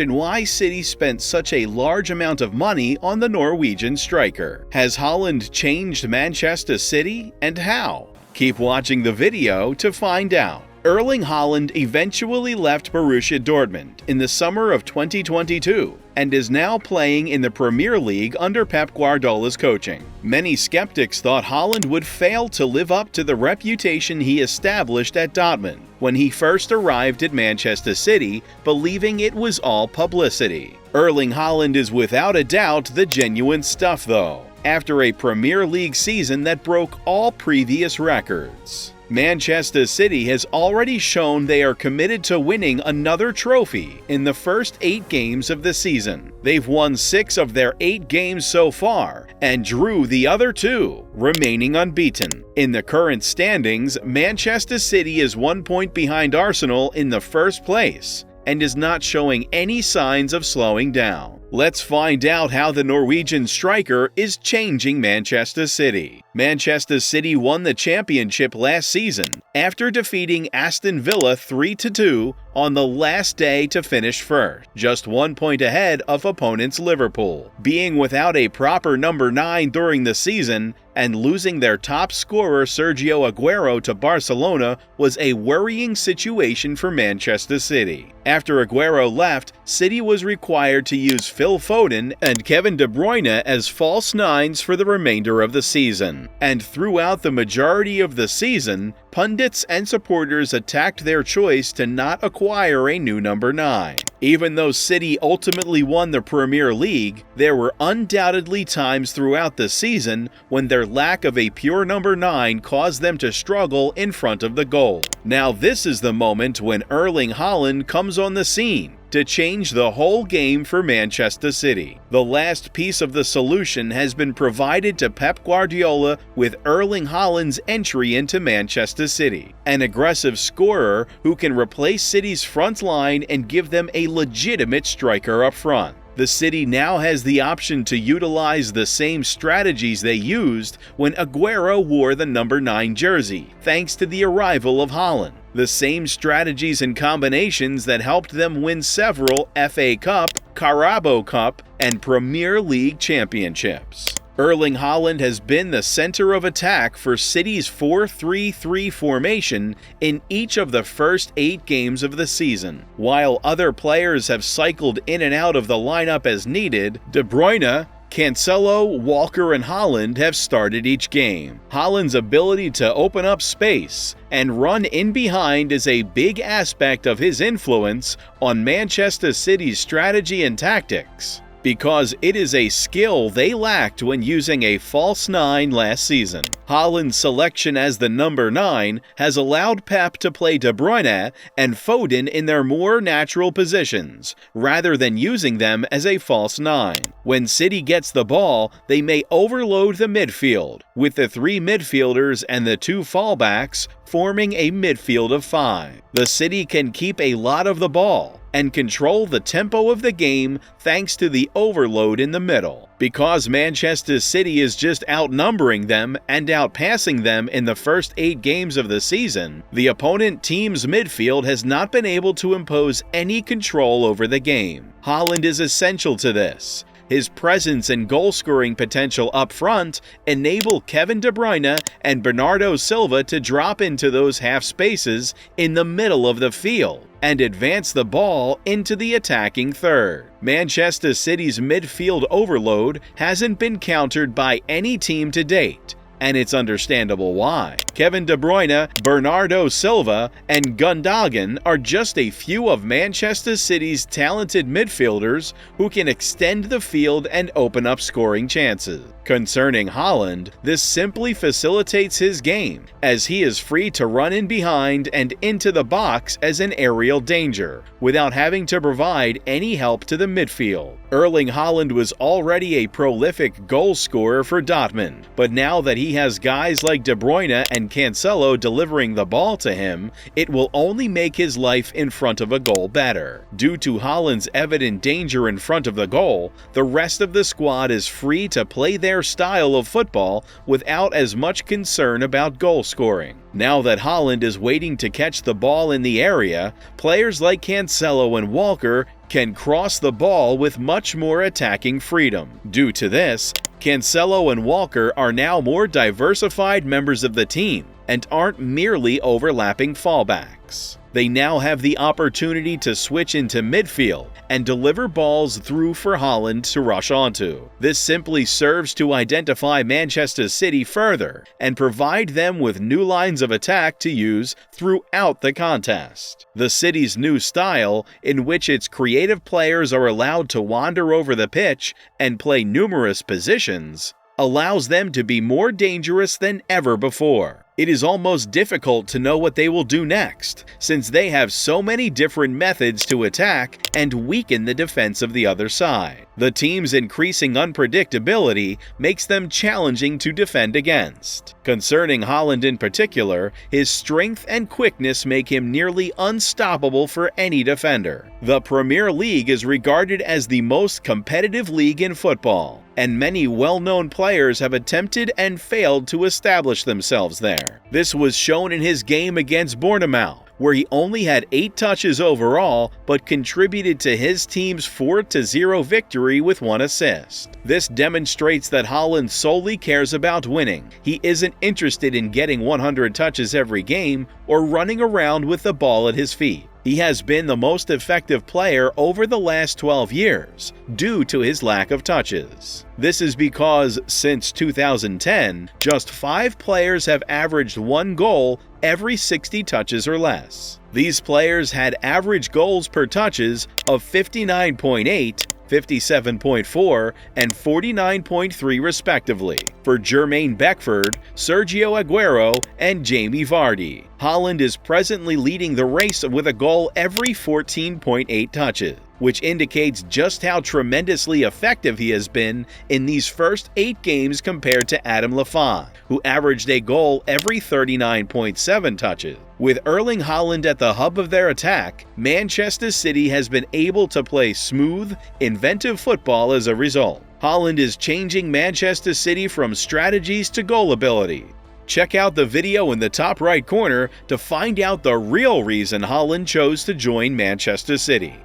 and why City spent such a large amount of money on the Norwegian striker. Has Haaland changed Manchester City, and how? Keep watching the video to find out. Erling Haaland eventually left Borussia Dortmund in the summer of 2022 and is now playing in the Premier League under Pep Guardiola's coaching. Many skeptics thought Haaland would fail to live up to the reputation he established at Dortmund when he first arrived at Manchester City, believing it was all publicity. Erling Haaland is without a doubt the genuine stuff though, after a Premier League season that broke all previous records. Manchester City has already shown they are committed to winning another trophy in the first 8 games of the season. They've won 6 of their 8 games so far and drew the other 2, remaining unbeaten. In the current standings, Manchester City is 1 point behind Arsenal in the first place and is not showing any signs of slowing down. Let's find out how the Norwegian striker is changing Manchester City. Manchester City won the championship last season after defeating Aston Villa 3-2 on the last day to finish first, just 1 point ahead of opponents Liverpool. Being without a proper number 9 during the season and losing their top scorer Sergio Aguero to Barcelona was a worrying situation for Manchester City. After Aguero left, City was required to use Phil Foden and Kevin De Bruyne as false nines for the remainder of the season. And throughout the majority of the season, pundits and supporters attacked their choice to not acquire a new number 9. Even though City ultimately won the Premier League, there were undoubtedly times throughout the season when their lack of a pure number 9 caused them to struggle in front of the goal. Now this is the moment when Erling Haaland comes on the scene to change the whole game for Manchester City. The last piece of the solution has been provided to Pep Guardiola with Erling Haaland's entry into Manchester City, an aggressive scorer who can replace City's front line and give them a legitimate striker up front. The City now has the option to utilize the same strategies they used when Aguero wore the number 9 jersey, thanks to the arrival of Haaland. The same strategies and combinations that helped them win several FA Cup, Carabao Cup, and Premier League championships. Erling Haaland has been the center of attack for City's 4-3-3 formation in each of the first 8 games of the season. While other players have cycled in and out of the lineup as needed, De Bruyne, Cancelo, Walker, and Haaland have started each game. Haaland's ability to open up space and run in behind is a big aspect of his influence on Manchester City's strategy and tactics, because it is a skill they lacked when using a false 9 last season. Haaland's selection as the number 9 has allowed Pep to play De Bruyne and Foden in their more natural positions, rather than using them as a false 9. When City gets the ball, they may overload the midfield, with the 3 midfielders and the 2 fullbacks forming a midfield of 5. The City can keep a lot of the ball and control the tempo of the game thanks to the overload in the middle. Because Manchester City is just outnumbering them and outpassing them in the first 8 games of the season, the opponent team's midfield has not been able to impose any control over the game. Haaland is essential to this. His presence and goal-scoring potential up front enable Kevin De Bruyne and Bernardo Silva to drop into those half spaces in the middle of the field and advance the ball into the attacking third. Manchester City's midfield overload hasn't been countered by any team to date, and it's understandable why. Kevin De Bruyne, Bernardo Silva, and Gundogan are just a few of Manchester City's talented midfielders who can extend the field and open up scoring chances. Concerning Haaland, this simply facilitates his game, as he is free to run in behind and into the box as an aerial danger, without having to provide any help to the midfield. Erling Haaland was already a prolific goal scorer for Dortmund, but now that he has guys like De Bruyne and Cancelo delivering the ball to him, it will only make his life in front of a goal better. Due to Haaland's evident danger in front of the goal, the rest of the squad is free to play their style of football without as much concern about goal scoring. Now that Haaland is waiting to catch the ball in the area, players like Cancelo and Walker can cross the ball with much more attacking freedom. Due to this, Cancelo and Walker are now more diversified members of the team and aren't merely overlapping fallbacks. They now have the opportunity to switch into midfield and deliver balls through for Haaland to rush onto. This simply serves to identify Manchester City further and provide them with new lines of attack to use throughout the contest. The City's new style, in which its creative players are allowed to wander over the pitch and play numerous positions, allows them to be more dangerous than ever before. It is almost difficult to know what they will do next, since they have so many different methods to attack and weaken the defense of the other side. The team's increasing unpredictability makes them challenging to defend against. Concerning Haaland in particular, his strength and quickness make him nearly unstoppable for any defender. The Premier League is regarded as the most competitive league in football, and many well-known players have attempted and failed to establish themselves there. This was shown in his game against Bournemouth, where he only had 8 touches overall but contributed to his team's 4-0 victory with 1 assist. This demonstrates that Haaland solely cares about winning. He isn't interested in getting 100 touches every game or running around with the ball at his feet. He has been the most effective player over the last 12 years, due to his lack of touches. This is because, since 2010, just 5 players have averaged 1 goal every 60 touches or less. These players had average goals per touches of 59.8, 57.4, and 49.3 respectively, for Jermaine Beckford, Sergio Aguero, and Jamie Vardy. Haaland is presently leading the race with a goal every 14.8 touches, which indicates just how tremendously effective he has been in these first 8 games compared to Adam Lafont, who averaged a goal every 39.7 touches. With Erling Haaland at the hub of their attack, Manchester City has been able to play smooth, inventive football as a result. Haaland is changing Manchester City from strategies to goal ability. Check out the video in the top right corner to find out the real reason Haaland chose to join Manchester City.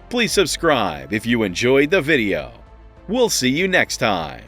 Please subscribe if you enjoyed the video. We'll see you next time.